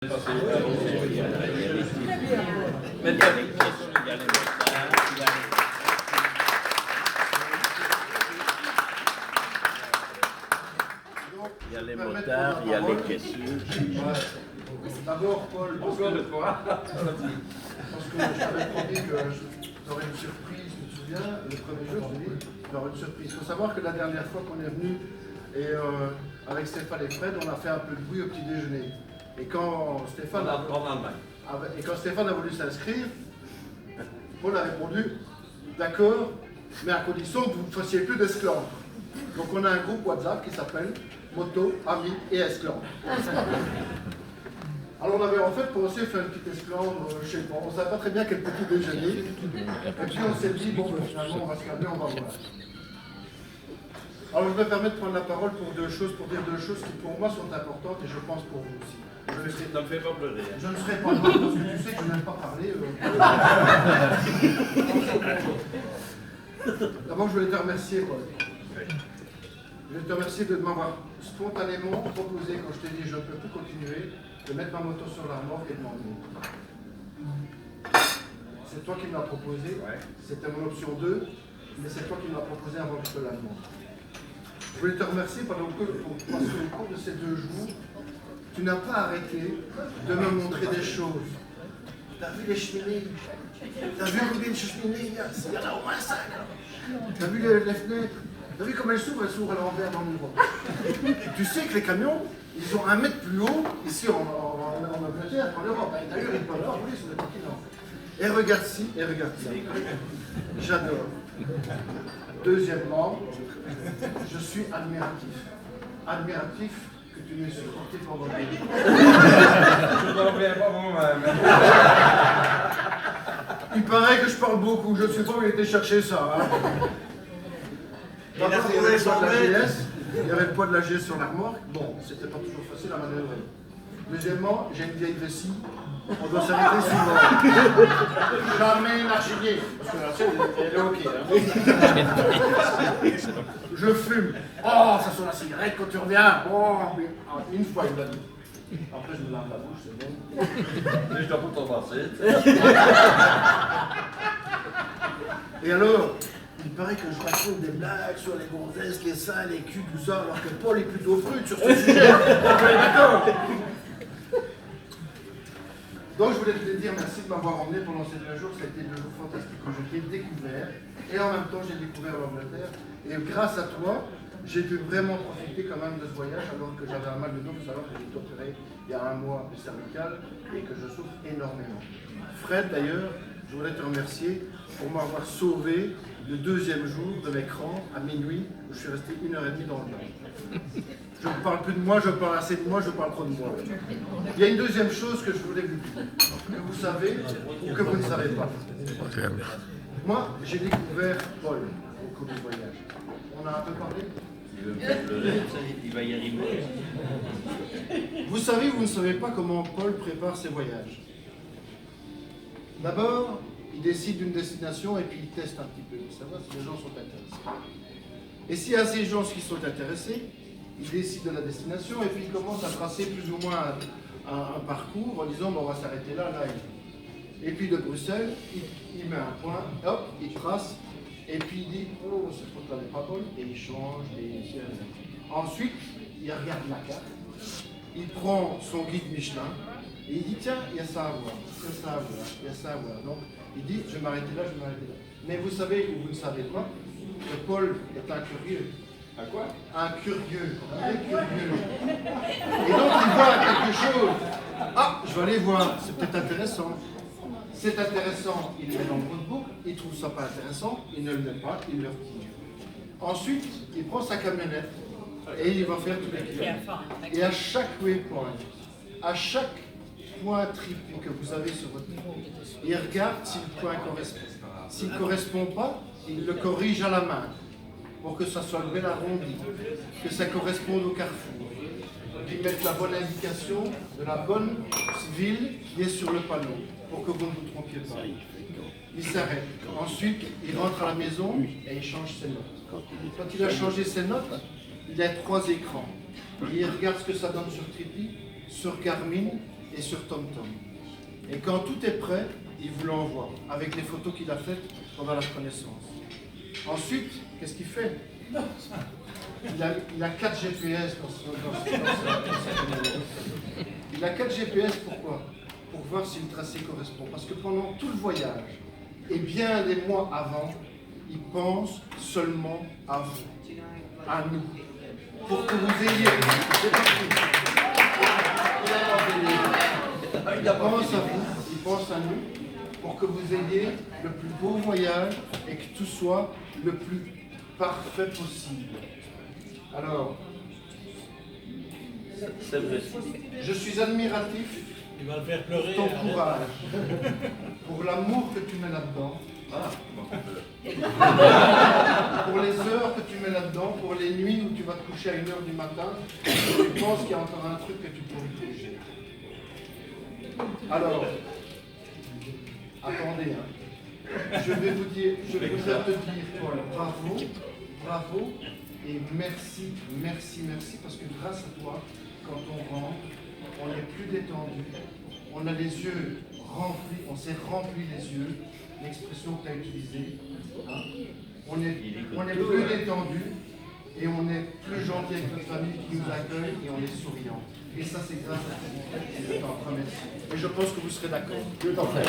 Il y a les motards, il y a les caisseux. D'abord, Paul, parce que je t'avais promis que j'aurais une surprise, tu te souviens, le premier jour, je dis, j'aurais une surprise. Il faut savoir que la dernière fois qu'on est venu, et avec Stéphane et Fred, on a fait un peu de bruit au petit déjeuner. Et quand Stéphane a voulu s'inscrire, Paul a répondu, d'accord, mais à condition que vous ne fassiez plus d'esclandre. Donc on a un groupe WhatsApp qui s'appelle Moto, Amis et Esclandre. Alors on avait en fait pensé faire une petite esclandre, je sais pas, on ne savait pas très bien quel petit déjeuner. Et puis on s'est dit, bon, finalement on va se calmer, on va voir. Alors je me permets de prendre la parole pour dire deux choses qui pour moi sont importantes et je pense pour vous aussi. Ne me fais pas pleurer. Je ne serai pas loin parce que tu sais que je n'aime pas parler. D'abord je voulais te remercier, Paul. Je voulais te remercier de m'avoir spontanément proposé, quand je t'ai dit je ne peux plus continuer, de mettre ma moto sur la remorque et de m'emmener. C'est toi qui me l'as proposé, c'était mon option 2, mais c'est toi qui me l'as proposé avant que je te la demande. Je voulais te remercier parce que au cours de ces 2 jours, tu n'as pas arrêté de me montrer des choses. Tu as vu les cheminées? Tu as vu combien de cheminées il y en a au moins 5. Tu as vu les fenêtres? Tu as vu comment elles s'ouvrent à l'envers dans le miroir. Tu sais que les camions, ils ont 1 mètre plus haut, ici en Angleterre, en Europe. D'ailleurs, ils peuvent rouler sur le continent. Et regarde ci, et regarde ça. J'adore. Deuxièmement, je suis admiratif. Admiratif que tu m'aies supporté pendant des jours. Je ne m'en reviens pas moi-même. Il paraît que je parle beaucoup, je ne sais pas où il était chercher ça. Hein. D'abord, il y avait le poids de la GS, il y avait le poids de la GS sur la remorque. Bon, c'était pas toujours facile à manœuvrer. Deuxièmement, j'ai une vieille vessie. On doit s'arrêter souvent. Jamais marchinier. Parce que la sienne, elle est ok. Hein. Je fume. Oh, ça sent la cigarette quand tu reviens. Oh, une fois, il m'a dit. Après, je me lave la bouche, c'est bon. Mais je dois pas t'embrasser. Et alors, il paraît que je raconte des blagues sur les gonzesses, les seins, les culs, tout ça, alors que Paul est plutôt brut sur ce sujet. D'accord. Donc je voulais te dire merci de m'avoir emmené pendant ces 2 jours, ça a été 2 jours fantastiques où je t'ai découvert, et en même temps j'ai découvert l'Angleterre, et grâce à toi, j'ai pu vraiment profiter quand même de ce voyage, alors que j'avais un mal de dos, il faut savoir que j'ai été opéré il y a 1 mois du cervical, et que je souffre énormément. Fred d'ailleurs, je voulais te remercier pour m'avoir sauvé le 2e jour de l'écran à minuit, où je suis resté 1h30 dans le bain. Je ne parle plus de moi, je parle assez de moi, je parle trop de moi. Il y a une deuxième chose que je voulais vous dire, que vous savez ou que vous ne savez pas. Moi, j'ai découvert Paul au cours du voyage. On a un peu parlé. Il va y arriver. Vous savez ou vous ne savez pas comment Paul prépare ses voyages. D'abord, il décide d'une destination et puis il teste un petit peu pour savoir si les gens sont intéressés. Et s'il y a ces gens qui sont intéressés, il décide de la destination et puis il commence à tracer plus ou moins un parcours en disant bon, on va s'arrêter là, là et là. Et puis de Bruxelles, il met un point, hop, il trace et puis il dit oh, cette route-là n'est pas bonne et il change. Ensuite, il regarde la carte, il prend son guide Michelin et il dit tiens, il y a ça à voir, il y a ça à voir, il y a ça à voir. Donc il dit je vais m'arrêter là, je vais m'arrêter là. Mais vous savez ou vous ne savez pas que Paul est un curieux. À quoi? Un curieux, un curieux. Et donc il voit quelque chose. Ah, je vais aller voir, c'est peut-être intéressant. C'est intéressant, il le met dans le notebook, il trouve ça pas intéressant, il ne le met pas, il le retire. Ensuite, il prend sa camionnette et il va faire tous les kilomètres. Et à chaque waypoint, à chaque point trippé que vous avez sur votre niveau, il regarde si le point correspond. S'il ne correspond pas, il le corrige à la main pour que ça soit bien arrondi, que ça corresponde au carrefour, qu'il mette la bonne indication de la bonne ville qui est sur le panneau, pour que vous ne vous trompiez pas. Il s'arrête. Ensuite, il rentre à la maison et il change ses notes. Quand il a changé ses notes, il a 3 écrans. Il regarde ce que ça donne sur Trippy, sur Garmin et sur TomTom. Et quand tout est prêt, il vous l'envoie avec les photos qu'il a faites pendant la reconnaissance. Ensuite, qu'est-ce qu'il fait? Il a 4 GPS dans sa caméra. Il a 4 GPS, pourquoi? Pour voir si le tracé correspond. Parce que pendant tout le voyage, et bien des mois avant, il pense seulement à vous, à nous, pour que vous ayez... Il pense à vous, il pense à nous, pour que vous ayez le plus beau voyage et que tout soit le plus parfait possible. Alors, C'est vrai. je suis admiratif Il va le faire pleurer. pour ton courage, pour l'amour que tu mets là-dedans, pour les heures que tu mets là-dedans, pour les nuits où tu vas te coucher à 1h du matin, tu penses qu'il y a encore un truc que tu pourrais corriger. Alors, attendez, je vais vous dire, je vais te dire, Paul, bravo, bravo, et merci, merci, merci, parce que grâce à toi, quand on rentre, on est plus détendu, on a les yeux remplis, on s'est rempli les yeux, l'expression que tu as utilisée, hein. On est plus détendu et on est plus gentil avec notre famille qui nous accueille et on est souriant. Et ça, c'est grâce à vous. Et je t'en remercie. Et je pense que vous serez d'accord. Je t'en prie.